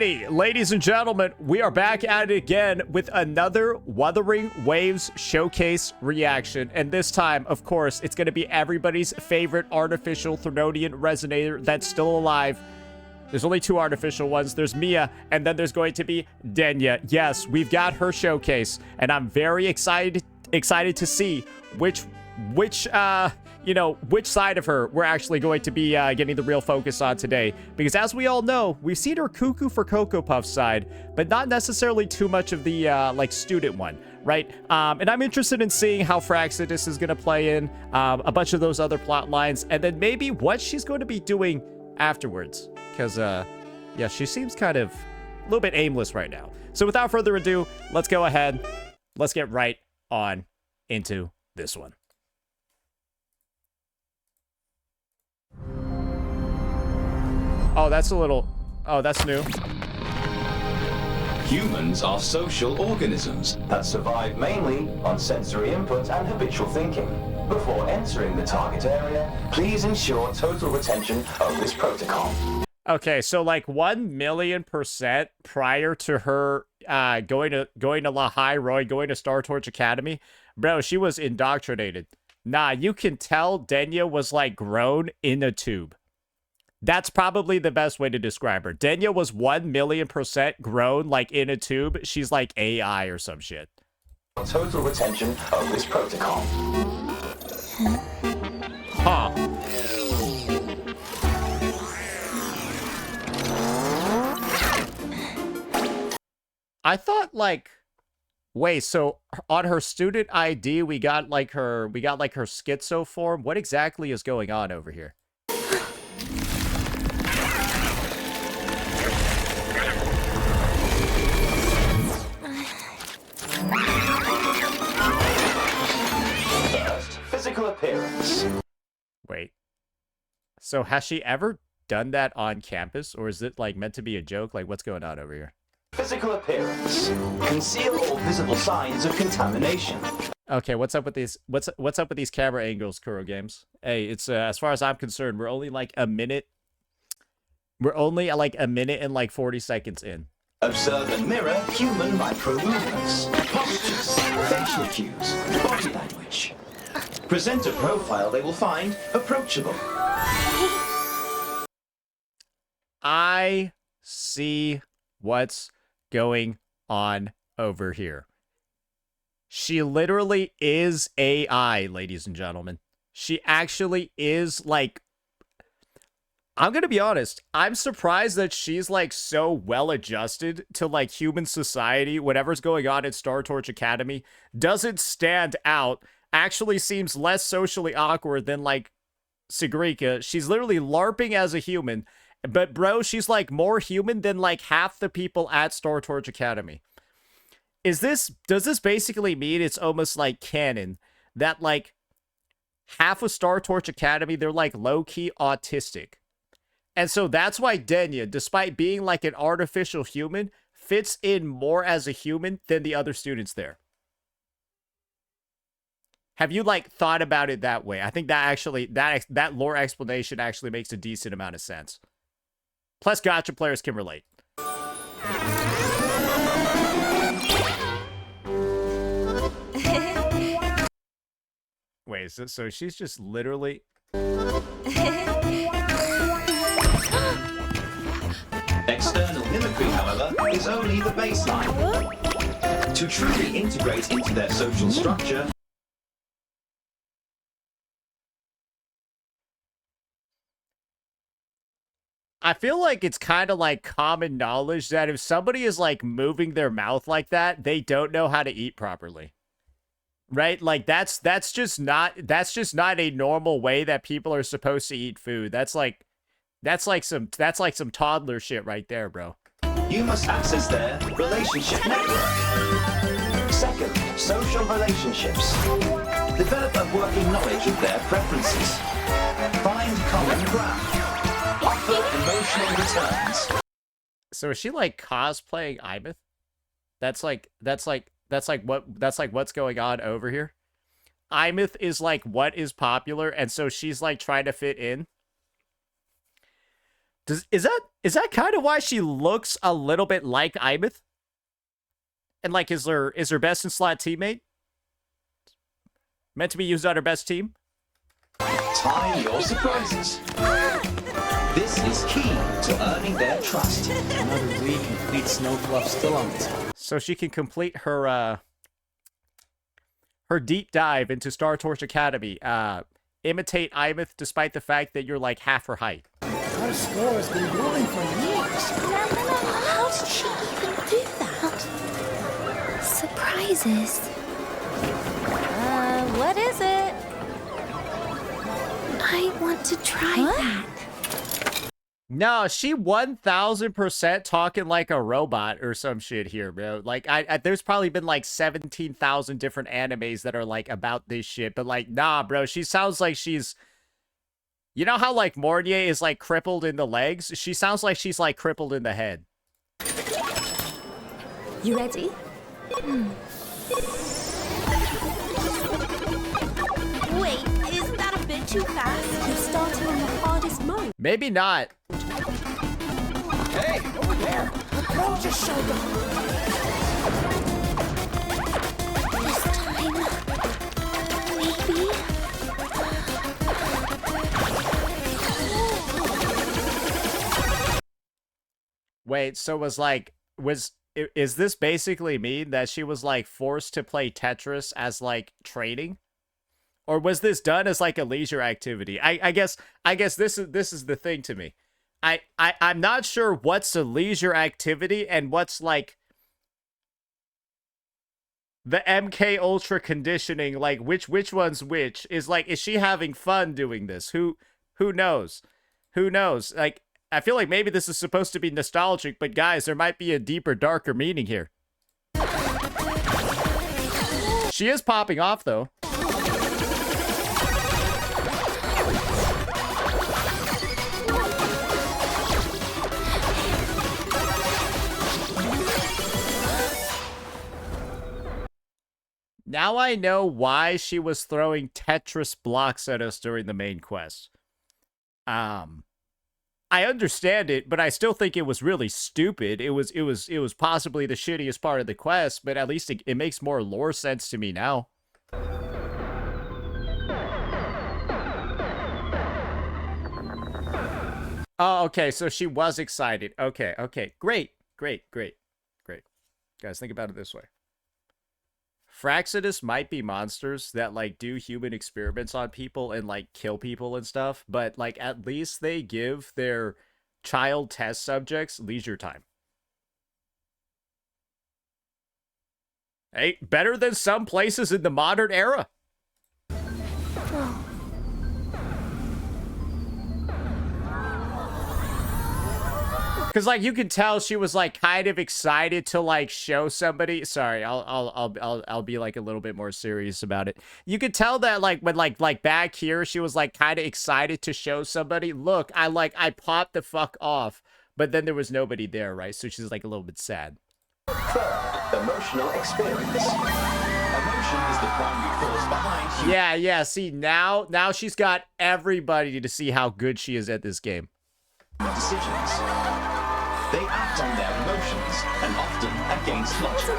Hey, ladies and gentlemen, we are back at it again with another Wuthering Waves showcase reaction. And this time, of course, it's going to be everybody's favorite artificial Denia Resonator that's still alive. There's only two artificial ones. There's Mia, and then there's going to be Denia. Yes, we've got her showcase, and I'm very excited to see which side of her we're actually going to be getting the real focus on today. Because as we all know, we've seen her Cuckoo for Cocoa Puff side, but not necessarily too much of the, student one, right? And I'm interested in seeing how Fraxidus is going to play in, a bunch of those other plot lines, and then maybe what she's going to be doing afterwards. Because, yeah, she seems kind of a little bit aimless right now. So without further ado, let's go ahead. Let's get right on into this one. Oh, that's a little... Oh, that's new. Humans are social organisms that survive mainly on sensory input and habitual thinking. Before entering the target area, please ensure total retention of this protocol. Okay, so like 1,000,000% prior to her going to La High Roy, going to Star Torch Academy, bro, she was indoctrinated. Nah, you can tell Denia was like grown in a tube. That's probably the best way to describe her. Denia was 1,000,000% grown like in a tube. She's like AI or some shit. Total retention of this protocol. Huh. I thought like, wait, so on her student ID we got like her schizo form. What exactly is going on over here? First, physical appearance. Wait. So has she ever done that on campus, or is it like meant to be a joke? Like, what's going on over here? Physical appearance. Conceal all visible signs of contamination. Okay, what's up with these? What's up with these camera angles, Kuro Games? Hey, it's as far as I'm concerned, we're only like a minute. We're only like a minute and like 40 seconds in. Observe and mirror human micro movements, postures, facial cues, body language. Present a profile they will find approachable. I see what's going on over here. She literally is AI, ladies and gentlemen. She actually is like... I'm gonna be honest, I'm surprised that she's like so well adjusted to like human society. Whatever's going on at Star Torch Academy doesn't stand out. Actually seems less socially awkward than like Sigrika. She's literally LARPing as a human. But bro, she's like more human than like half the people at Star Torch Academy. Does this basically mean it's almost like canon that like half of Star Torch Academy, they're like low-key autistic? And so that's why Denia, despite being like an artificial human, fits in more as a human than the other students there. Have you like thought about it that way? I think that actually, that lore explanation actually makes a decent amount of sense. Plus, gacha players can relate. Wait, so she's just literally... External mimicry, however, is only the baseline. To truly integrate into their social structure, I feel like it's kind of like common knowledge that if somebody is like moving their mouth like that, they don't know how to eat properly. Right? Like that's just not a normal way that people are supposed to eat food. That's like some toddler shit right there, bro. you must access their relationship network. Second, social relationships. Develop a working knowledge of their preferences. Find common ground. Offer emotional returns. So is she like cosplaying Imeth? That's like what's going on over here. Imeth is like what is popular, and so she's like trying to fit in. Is that kind of why she looks a little bit like Imeth? And like is her best in slot teammate? Meant to be used on her best team? Time your surprises. This is key to earning their trust. Another week and Fleet Snowfluff still on the top. So she can complete her deep dive into Star Torch Academy. Imitate Imeth despite the fact that you're like half her height. Our score has been growing for years. How did she even do that? Surprises. What is it? I want to try that. No, she 1000% talking like a robot or some shit here, bro. Like, there's probably been like 17,000 different animes that are like about this shit, but like, nah, bro, she sounds like she's. You know how like Mornier is like crippled in the legs? She sounds like she's like crippled in the head. You ready? Wait, isn't that a bit too fast? You're starting on the hardest mode. Maybe not. Hey, over there! The pro just showed up! This time, maybe. Wait, so is this basically mean that she was like forced to play Tetris as like training? Or was this done as like a leisure activity? I guess this is the thing to me. I'm not sure what's a leisure activity and what's like the MK Ultra conditioning, like which one's which. Is she having fun doing this? Who knows? Who knows? Like, I feel like maybe this is supposed to be nostalgic, but guys, there might be a deeper, darker meaning here. She is popping off though. Now I know why she was throwing Tetris blocks at us during the main quest. I understand it, but I still think it was really stupid. It was possibly the shittiest part of the quest, but at least it makes more lore sense to me now. Oh, okay, so she was excited. Okay, great. Guys, think about it this way. Fraxidus might be monsters that like do human experiments on people and like kill people and stuff, but like at least they give their child test subjects leisure time. Hey, better than some places in the modern era. Cause like you can tell she was like kind of excited to like show somebody. Sorry, I'll be like a little bit more serious about it. You could tell that like when like back here she was like kind of excited to show somebody. Look, I popped the fuck off, but then there was nobody there, right? So she's like a little bit sad. Third, emotional experience. Emotion is the primary force behind human Yeah. See now she's got everybody to see how good she is at this game. decisions. They act on their emotions and often against logic.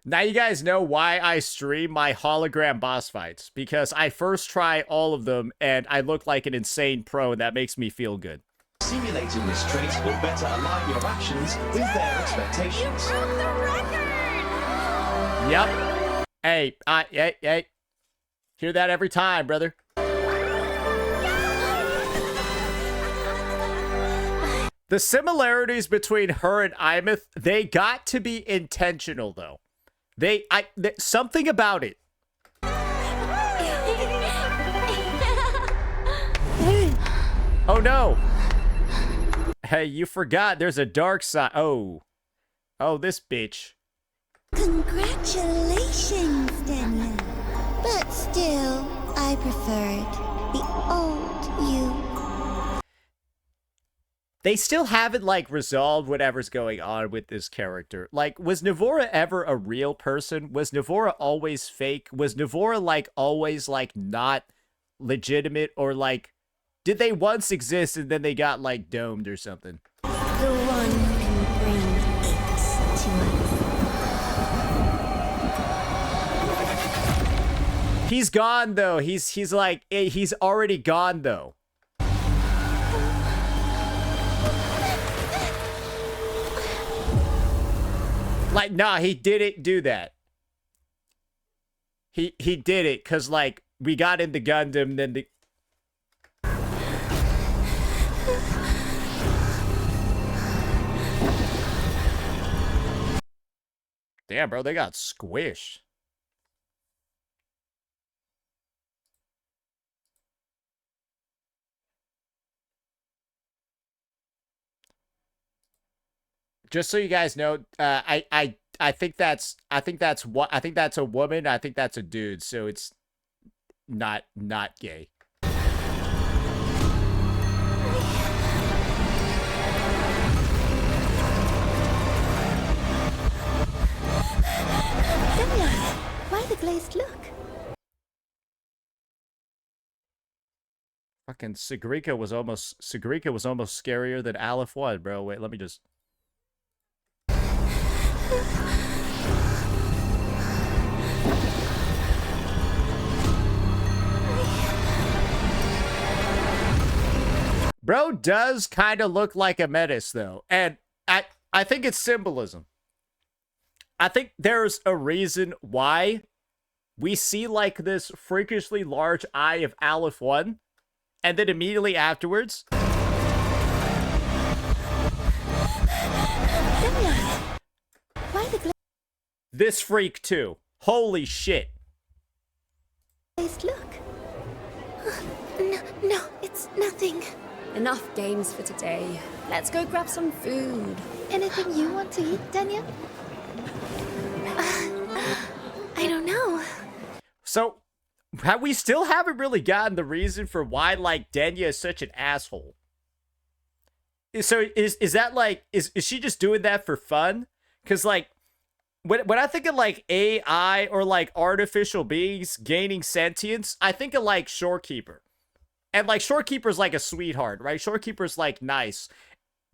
Now you guys know why I stream my hologram boss fights, because I first try all of them and I look like an insane pro and that makes me feel good. Simulating this trait will better align your actions with their expectations. You broke the record! Yep. Hey. Hear that every time, brother. The similarities between her and Imeth, they got to be intentional though. Something about it. Oh no. Hey, you forgot there's a dark side. Oh, this bitch. Congratulations, Denia. But still, I preferred the old you. They still haven't, like, resolved whatever's going on with this character. Like, was Navora ever a real person? Was Navora always fake? Was Navora, like, always, like, not legitimate? Or, like, Did they once exist and then they got like domed or something? The one who can bring it to us. He's gone though. He's like he's already gone though. Like, nah, he didn't do that. He did it because like we got into Gundam, then the damn, bro, they got squished. Just so you guys know, I think that's what I think that's a woman. I think that's a dude. So it's not gay. Denia, why the glazed look? Fucking Sigrika was almost scarier than Aleph 1, bro. Wait, let me just. Bro does kind of look like a menace, though. And I think it's symbolism. I think there's a reason why we see, like, this freakishly large eye of Aleph 1, and then immediately afterwards... Why the this freak, too. Holy shit. glazed look? No, it's nothing. Enough games for today. Let's go grab some food. Anything you want to eat, Denia? I don't know. So, we still haven't really gotten the reason for why, like, Denia is such an asshole. So, is that, like, is she just doing that for fun? Because, like, when I think of, like, AI or, like, artificial beings gaining sentience, I think of, like, Shorekeeper. And, like, Shorekeeper's, like, a sweetheart, right? Shorekeeper's, like, nice.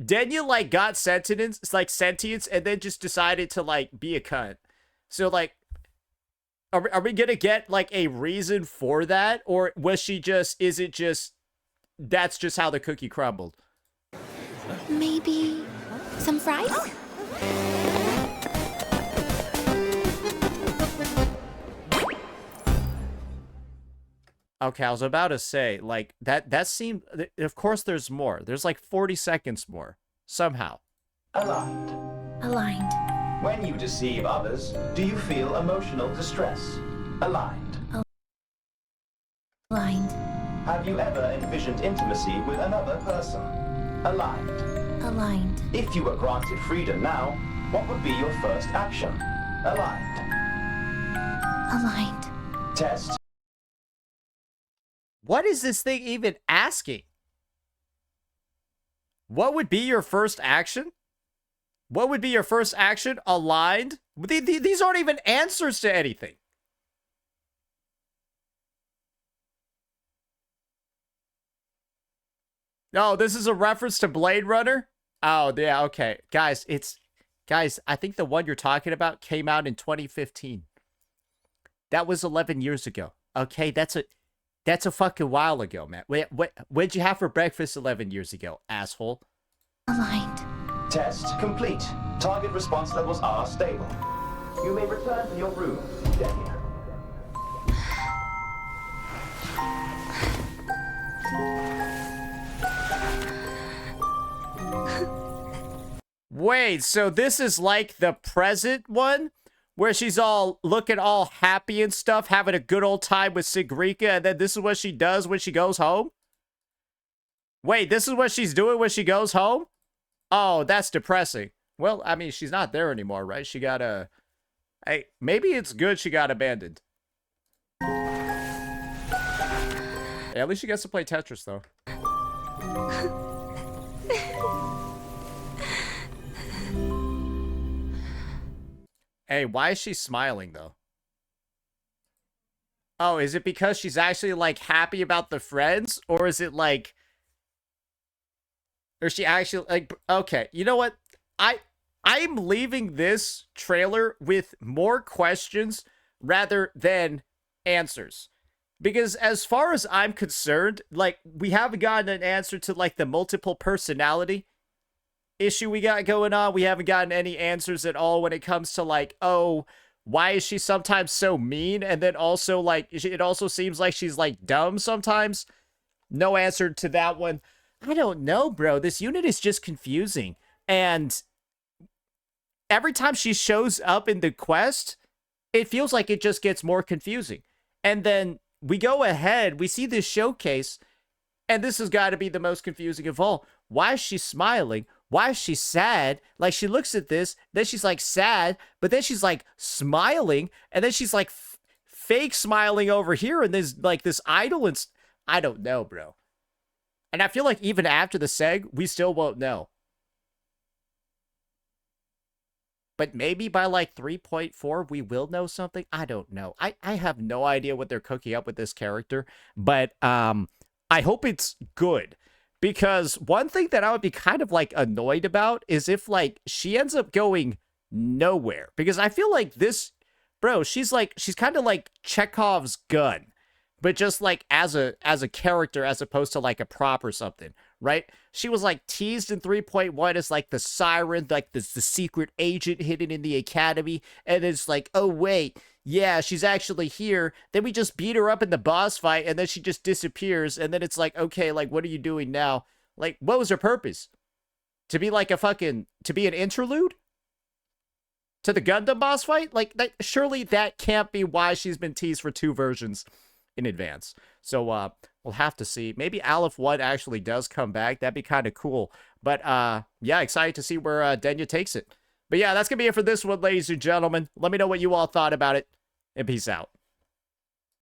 Denia, like, got sentience, and then just decided to, like, be a cunt. So, like, are we gonna get, like, a reason for that? Or was she just, is it just, that's just how the cookie crumbled? Maybe some fries? Okay, I was about to say, like, that seemed, of course there's more. There's like 40 seconds more, somehow. Aligned. Aligned. When you deceive others, do you feel emotional distress? Aligned. Aligned. Have you ever envisioned intimacy with another person? Aligned. Aligned. If you were granted freedom now, what would be your first action? Aligned. Aligned. Test. What is this thing even asking? What would be your first action? What would be your first action? Aligned? These aren't even answers to anything. No, this is a reference to Blade Runner? Oh, yeah, okay. Guys, I think the one you're talking about came out in 2015. That was 11 years ago. Okay, that's a fucking while ago, man. What'd you have for breakfast 11 years ago, asshole? Aligned. Test complete. Target response levels are stable. You may return to your room, Denia. Wait, so this is like the present one? Where she's all looking all happy and stuff, having a good old time with Sigrika, and then this is what she does when she goes home? Wait, this is what she's doing when she goes home? Oh, that's depressing. Well, I mean, she's not there anymore, right? She got a... Hey, maybe it's good she got abandoned. Yeah, at least she gets to play Tetris, though. Hey, why is she smiling, though? Oh, is it because she's actually, like, happy about the friends? Or is it, like, Or she actually like okay, you know what? I'm leaving this trailer with more questions rather than answers. Because as far as I'm concerned, like we haven't gotten an answer to like the multiple personality issue we got going on. We haven't gotten any answers at all when it comes to like, oh, why is she sometimes so mean? And then also like it also seems like she's like dumb sometimes. No answer to that one. I don't know, bro. This unit is just confusing. And every time she shows up in the quest, it feels like it just gets more confusing. And then we go ahead, we see this showcase, and this has got to be the most confusing of all. Why is she smiling? Why is she sad? Like, she looks at this, then she's like sad, but then she's like smiling, and then she's like fake smiling over here, and there's like this idol, and I don't know, bro. And I feel like even after the seg, we still won't know. But maybe by like 3.4, we will know something. I don't know. I have no idea what they're cooking up with this character. But I hope it's good. Because one thing that I would be kind of like annoyed about is if like she ends up going nowhere. Because I feel like this, bro, she's kind of like Chekhov's gun. But just like as a character as opposed to like a prop or something, right? She was like teased in 3.1 as like the siren, like the secret agent hidden in the academy. And it's like, oh wait, yeah, she's actually here. Then we just beat her up in the boss fight and then she just disappears. And then it's like, okay, like what are you doing now? Like, what was her purpose? To be like to be an interlude? To the Gundam boss fight? Like, surely that can't be why she's been teased for 2 versions in advance. So we'll have to see. Maybe Aleph 1 actually does come back. That'd be kind of cool. But yeah, excited to see where Denia takes it. But yeah, that's gonna be it for this one, ladies and gentlemen. Let me know what you all thought about it, and peace out.